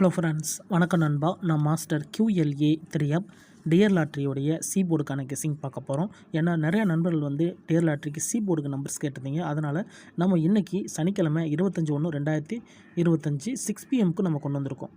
Hello friends, வணக்கம் நண்பா. நான் மாஸ்டர் QLA 3M டியர் லாட்ரியோடைய போர்டுக்கான கெஸ்ஸிங் பார்க்க போகிறோம். ஏன்னா நிறையா நண்பர்கள் டியர் லாட்ரிக்கு போர்டுக்கு நம்பர்ஸ் கேட்டிருந்தீங்க. அதனால் நம்ம இன்றைக்கி சனிக்கிழமை 25/1/2025 6 PM நம்ம கொண்டு வந்திருக்கோம்.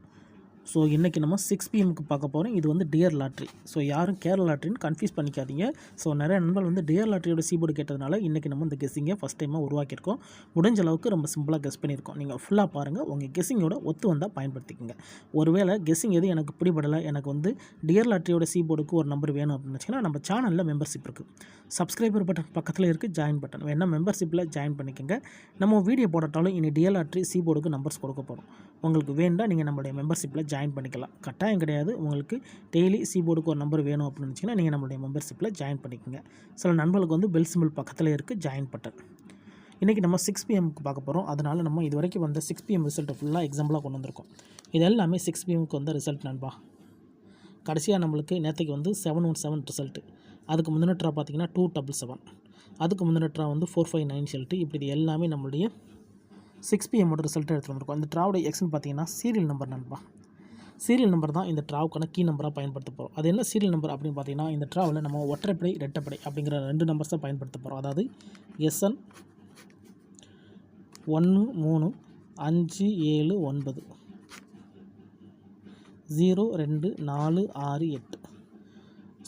ஸோ இன்றைக்கி நம்ம 6 PM பார்க்க போகிறோம். இது டியர் லாட்ரி. ஸோ யாரும் கேரளா லாட்ரின்னு கன்ஃபியூஸ் பண்ணிக்காதீங்க. ஸோ நிறைய நண்பர்கள் டியர் லாட்ரியோட போர்டு கேட்டதுனால இன்றைக்கி நம்ம இந்த கெஸ்ஸிங்கை ஃபஸ்ட் டைமாக உருவாக்கியிருக்கோம். முடிஞ்ச அளவுக்கு ரொம்ப சிம்பிளாக கெஸ் பண்ணியிருக்கோம். நீங்கள் ஃபுல்லாக பாருங்கள். உங்கள் கெஸ்ஸிங்கோட ஒத்து வந்தால் பயன்படுத்திக்கோங்க. ஒருவேளை கெஸ்ஸிங் எது எனக்கு பிடிபடலை, எனக்கு டியர் லாட்ரியோட போர்டுக்கு ஒரு நம்பர் வேணும் அப்படின்னு வச்சிங்கன்னா நம்ம சேனலில் மெம்பர்ஷிப் இருக்குது. சப்ஸ்கிரைபர் பட்டன் பக்கத்தில் இருக்குது, ஜாயின் பட்டன் வேணால் மெம்பர்ஷிப்பில் ஜாயின் பண்ணிக்கோங்க. நம்ம வீடியோ போடட்டாலும் இனி டியர் லாட்ரி போர்டுக்கு நம்பர்ஸ் கொடுக்க போகிறோம். உங்களுக்கு வேண்டாம் நீங்கள் நம்மளுடைய மெம்பர்ஷிப்பில் ஜாயின் பண்ணிக்கலாம். கட்டாயம் கிடையாது. உங்களுக்கு டெய்லி போர்டுக்கு ஒரு நம்பர் வேணும் அப்படின்னு நினச்சிங்கன்னா நீங்கள் நம்மளுடைய மெம்பர்ஷிப்பில் ஜாயின் பண்ணிக்கோங்க. சில நண்பர்களுக்கு பெல் சிம்பிள் பக்கத்தில் இருக்குது, ஜாயின் பட்டன். இன்றைக்கி நம்ம 6 PM பார்க்க போகிறோம். அதனால் நம்ம இது வரைக்கும் 6 PM ரிசல்ட்டை ஃபுல்லாக எக்ஸாம்பிளாக கொண்டு வந்திருக்கோம். இது எல்லாமே 6 PM ரிசல்ட் நண்பா. கடைசியாக நம்மளுக்கு நேற்றுக்கு 717 ரிசல்ட்டு. அதுக்கு முந்தின ட்ரா பார்த்திங்கன்னா 277. அதுக்கு முந்தின ட்ரா 459 சொல்லிட்டு இப்படி இது எல்லாமே நம்மளுடைய 6 PM ரிசல்ட்டை எடுத்துகிட்டு வந்திருக்கோம். இந்த ட்ராவோட எக்ஸ்னு பார்த்தீங்கன்னா சீரியல் நம்பர் நண்பா. சீரியல் நம்பர் தான் இந்த ட்ராவுக்கான கீ நம்பராக பயன்படுத்த போகிறோம். அது என்ன சீரியல் நம்பர் அப்படின்னு பார்த்தீங்கன்னா, இந்த ட்ராவில் நம்ம ஒற்றைப்படை ரெட்டைப்படை அப்படிங்கிற 2 நம்பர்ஸை பயன்படுத்த போகிறோம். அதாவது SN 1 3 5 7 9 0 2 4 6 8.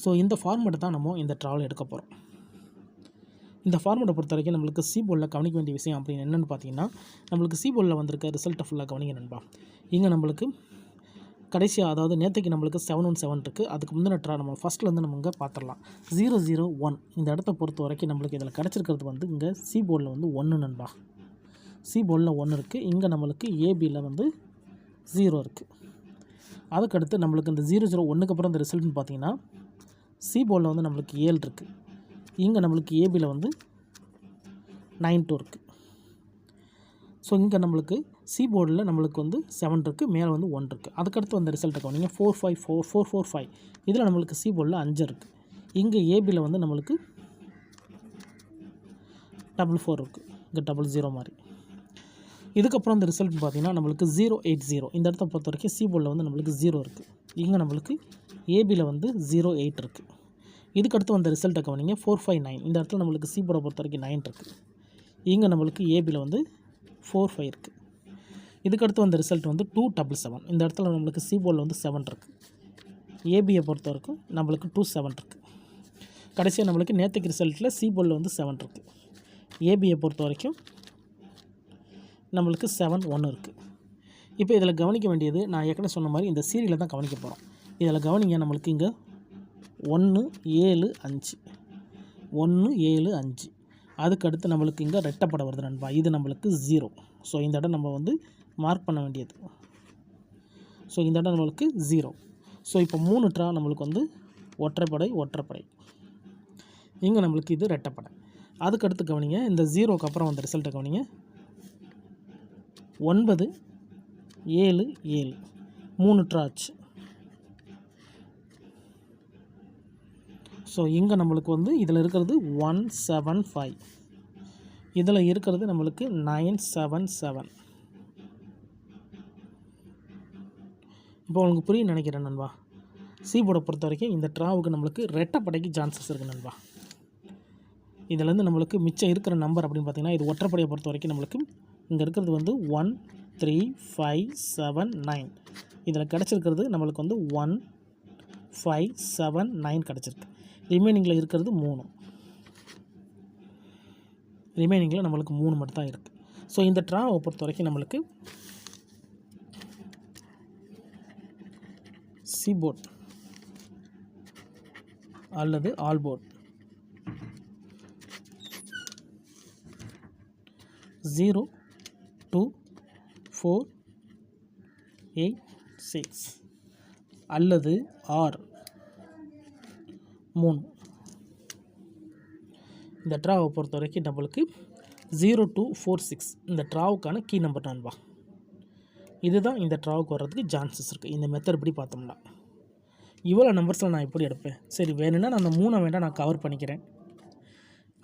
ஸோ இந்த ஃபார்மேட்டை தான் நம்ம இந்த ட்ராவில் எடுக்க போகிறோம். இந்த ஃபார்மேட்டை பொறுத்த வரைக்கும் நம்மளுக்கு போர்டில் கவனிக்க வேண்டிய விஷயம் அப்படின்னு என்னென்னு பார்த்தீங்கன்னா, நம்மளுக்கு போர்டில் வந்திருக்க ரிசல்ட்டை ஃபுல்லாக கவனிக்க நண்பா. இங்கே நம்மளுக்கு கடைசியாக அதாவது நேற்றுக்கு நம்மளுக்கு 717 இருக்குது. அதுக்கு முந்தின ட்ரா நம்ம ஃபஸ்ட்லேருந்து நம்ம இங்கே பார்த்துடலாம். 001 இந்த இடத்த பொறுத்த வரைக்கும் நம்மளுக்கு இதில் கிடச்சிருக்கிறது இங்கே போர்டில் 1 நண்பா. போர்டில் 1 இருக்குது. இங்கே நம்மளுக்கு ஏபியில் 0 இருக்குது. அதுக்கடுத்து நம்மளுக்கு இந்த 001க்கு அப்புறம் இந்த ரிசல்ட்னு பார்த்தீங்கன்னா போர்டில் நம்மளுக்கு 7 இருக்குது. இங்கே நம்மளுக்கு ஏபியில் 92 இருக்குது. ஸோ இங்கே நம்மளுக்கு போர்டில் நம்மளுக்கு 7 இருக்குது, மேலே 1 இருக்குது. அதுக்கடுத்து ரிசல்ட்டை கவனிங்க. 455 இதில் நம்மளுக்கு போர்டில் 5 இருக்குது. இங்கே ஏபியில் நம்மளுக்கு 44 இருக்குது. இங்கே 00 மாதிரி. இதுக்கப்புறம் இந்த ரிசல்ட் பார்த்திங்கன்னா நம்மளுக்கு 080 இந்த இடத்த பொறுத்த வரைக்கும் போர்டில் நம்மளுக்கு 0 இருக்குது. இங்கே நம்மளுக்கு ஏபியில் 08 இருக்குது. இதுக்கடுத்து ரிசல்ட்டை கவனிங்க. 459 இந்த இடத்துல நம்மளுக்கு போர்டை பொறுத்த வரைக்கும் 9 இருக்குது. இங்கே நம்மளுக்கு ஏபியில் 45 இருக்குது. இதுக்கடுத்து ரிசல்ட் 277 இந்த இடத்துல நம்மளுக்கு போர்டில் 7 இருக்குது. ஏபியை பொறுத்த வரைக்கும் நம்மளுக்கு 27 இருக்குது. கடைசியாக நம்மளுக்கு நேற்றுக்கு ரிசல்ட்டில் போர்டில் 7 இருக்குது. ஏபியை பொறுத்த வரைக்கும் நம்மளுக்கு 71 இருக்குது. இப்போ இதில் கவனிக்க வேண்டியது நான் ஏற்கனவே சொன்ன மாதிரி இந்த சீரியலை தான் கவனிக்க போகிறோம். இதில் கவனிங்க. நம்மளுக்கு இங்கே 1 7 5 1 7 5 அதுக்கடுத்து நம்மளுக்கு இங்கே ரெட்டைப்படை வருது நண்பா. இது நம்மளுக்கு 0. ஸோ இந்த இடம் நம்ம மார்க் பண்ண வேண்டியது. ஸோ இந்த இடம் நம்மளுக்கு 0. ஸோ இப்போ 3 ட்ரா நம்மளுக்கு ஒற்றைப்படை ஒற்றைப்படை. இங்கே நம்மளுக்கு இது ரெட்டைப்படை. அதுக்கடுத்து கவனிங்க. இந்த 0க்கு அப்புறம் ரிசல்ட்டை கவனிங்க. 9 7 7 3 ட்ரா ஆச்சு. ஸோ இங்கே நம்மளுக்கு இதில் இருக்கிறது 175 இதில் இருக்கிறது நம்மளுக்கு 977. இப்போ உங்களுக்கு புரியும் நினைக்கிறேன் நண்பா. போர்டை பொறுத்த வரைக்கும் இந்த ட்ராவுக்கு நம்மளுக்கு ரெட்டைப்படைக்கு சான்சஸ் இருக்குது நண்பா. இதிலேருந்து நம்மளுக்கு மிச்சம் இருக்கிற நம்பர் அப்படின்னு பார்த்தீங்கன்னா, இது ஒற்றைப்படையை பொறுத்த வரைக்கும் நம்மளுக்கு இங்கே இருக்கிறது 1 3 5 7 9 இதில் கிடச்சிருக்கிறது நம்மளுக்கு 1 5 7 9 கிடச்சிருக்கு. ரிமைனிங்கில் இருக்கிறது 3. ரிமைனிங்கில் நம்மளுக்கு 3 மட்டும் தான் இருக்குது. ஸோ இந்த ட்ராவை பொறுத்த வரைக்கும் நம்மளுக்கு போர்ட் அல்லது ஆல் போர்ட் 0 2 4 8 6 அல்லது ஆர் 3. இந்த ட்ராவை பொறுத்த வரைக்கும் நம்மளுக்கு 0246 இந்த ட்ராவுக்கான கீ நம்பர் நண்பா. இதுதான் இந்த ட்ராவுக்கு வர்றதுக்கு சான்சஸ் இருக்குது. இந்த மெத்தட் இப்படி பார்த்தோம்னா இவ்வளோ நம்பர்ஸில் நான் எப்படி எடுப்பேன்? சரி வேணும்னா நான் அந்த 3 வேண்டாம், நான் கவர் பண்ணிக்கிறேன்.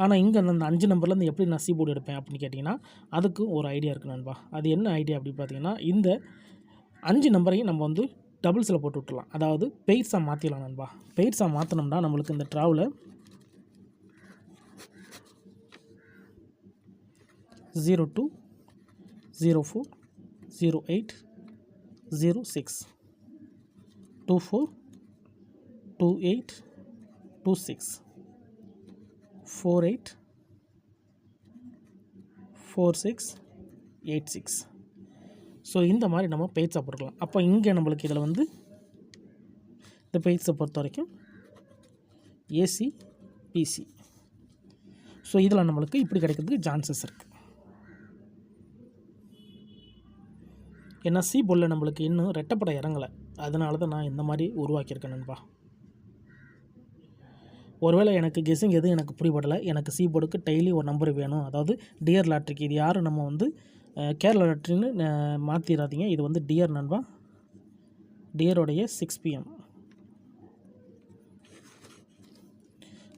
ஆனால் இங்கே அந்த 5 நம்பர்லேருந்து எப்படி நான் போர்டு எடுப்பேன் அப்படின்னு கேட்டிங்கன்னா, அதுக்கு ஒரு ஐடியா இருக்குது நண்பா. அது என்ன ஐடியா அப்படி பார்த்தீங்கன்னா, இந்த 5 நம்பரையும் நம்ம வந்து டபுள்ஸில் போட்டு விட்டுலாம். அதாவது பெய்ட்ஸாக மாற்றிடலாம் நண்பா. பெய்ட்ஸாக மாற்றினோம்னா நம்மளுக்கு இந்த ட்ராவில் 02 04 08 06 24 28 26 48 46 86. ஸோ இந்த மாதிரி நம்ம பெய்ட்ஸாக போட்டுக்கலாம். அப்போ இங்கே நம்மளுக்கு இதில் வந்து இந்த பெய்ட்ஸை பொறுத்த வரைக்கும் ஏசி பிசி. ஸோ இதில் நம்மளுக்கு இப்படி கிடைக்கிறதுக்கு சான்சஸ் இருக்குது. ஏன்னா சி போர்டில் நம்மளுக்கு இன்னும் ரெட்டப்படை இறங்கலை. அதனால தான் நான் இந்த மாதிரி உருவாக்கியிருக்கேன் நண்பா. ஒருவேளை எனக்கு கெஸ்ஸிங் எதுவும் எனக்கு பிடிபடலை, எனக்கு சி போர்டுக்கு டெய்லி ஒரு நம்பர் வேணும், அதாவது டியர் லாட்ரிக்கு இது யாரும் நம்ம வந்து கேரளா லாட்ரின்னு மாற்றிடாதீங்க. இது வந்து டியர் நண்பா. டியரோடைய 6 PM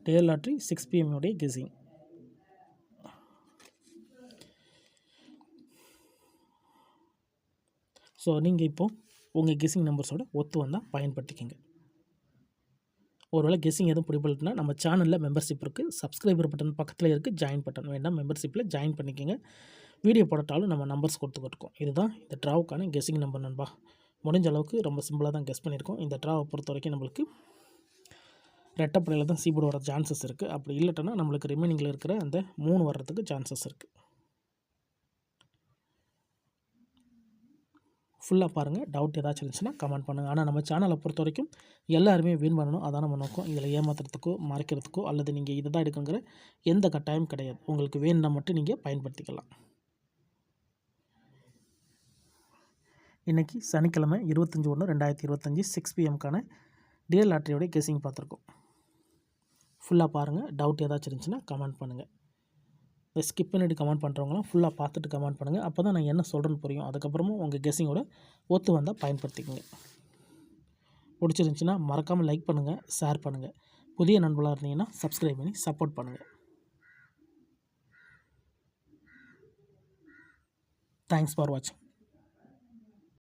டியர் லாட்ரி 6 PM உடைய கெஸ்ஸிங். ஸோ நீங்கள் இப்போது உங்கள் கெஸ்ஸிங் நம்பர்ஸோட ஒத்து வந்தால் பயன்படுத்திக்கங்க. ஒருவேளை கெஸ்ஸிங் எதுவும் பிடிபடலைன்னா நம்ம சேனலில் மெம்பர்ஷிப் இருக்குது. சப்ஸ்கிரைபர் பட்டன் பக்கத்தில் இருக்குது, ஜாயின் பட்டன் வேண்டாம், மெம்பர்ஷிப்பில் ஜாயின் பண்ணிக்கோங்க. வீடியோ போட்டாலும் நம்ம நம்பர்ஸ் கொடுத்துக்கிட்டுருக்கோம். இதுதான் இந்த ட்ராவுக்கான கெஸ்ஸிங் நம்பர் நண்பா. முடிஞ்ச அளவுக்கு ரொம்ப சிம்பிளாக தான் கெஸ் பண்ணியிருக்கோம். இந்த ட்ராவை பொறுத்த வரைக்கும் நம்மளுக்கு ரெட்டப்படையில் தான் சீபோர்டு வர சான்சஸ் இருக்குது. அப்படி இல்லைட்டனா நம்மளுக்கு ரிமைனிங்கில் இருக்கிற அந்த 3 வர்றதுக்கு சான்சஸ் இருக்குது. ஃபுல்லாக பாருங்கள். டவுட் ஏதாச்சும் இருந்துச்சுன்னா கமெண்ட் பண்ணுங்கள். ஆனால் நம்ம சேனலை பொறுத்த வரைக்கும் எல்லாருமே வின் பண்ணணும், அதான் நம்ம நோக்கம். இதில் ஏமாத்துறதுக்கோ மறைக்கிறதுக்கோ அல்லது நீங்கள் இதை தான் எடுக்குங்கிற எந்த கட்டாயம் கிடையாது. உங்களுக்கு வேணும்னா மட்டும் நீங்கள் பயன்படுத்திக்கலாம். இன்றைக்கி சனிக்கிழமை 25/1/2025 6 PMக்கான டியர் லாட்ரியோடைய கெஸ்ஸிங் பார்த்துருக்கோம். ஃபுல்லாக பாருங்கள். டவுட் ஏதாச்சும் இருந்துச்சுன்னா கமெண்ட் பண்ணுங்கள். ஸ்கிப் பண்ணிட்டு கமெண்ட் பண்ணுறவங்களாம் ஃபுல்லாக பார்த்துட்டு கமெண்ட் பண்ணுங்கள். அப்போ தான் நான் என்ன சொல்கிறேன்னு புரியும். அதுக்கப்புறமும் உங்கள் கெஸ்ஸிங்கோட ஒத்து வந்தால் பயன்படுத்திக்கோங்க. பிடிச்சிருந்துச்சின்னா மறக்காமல் லைக் பண்ணுங்கள், ஷேர் பண்ணுங்கள். புதிய நண்பர்களாக இருந்தீங்கன்னா சப்ஸ்கிரைப் பண்ணி சப்போர்ட் பண்ணுங்கள். தேங்க்ஸ் ஃபார் வாட்சிங்.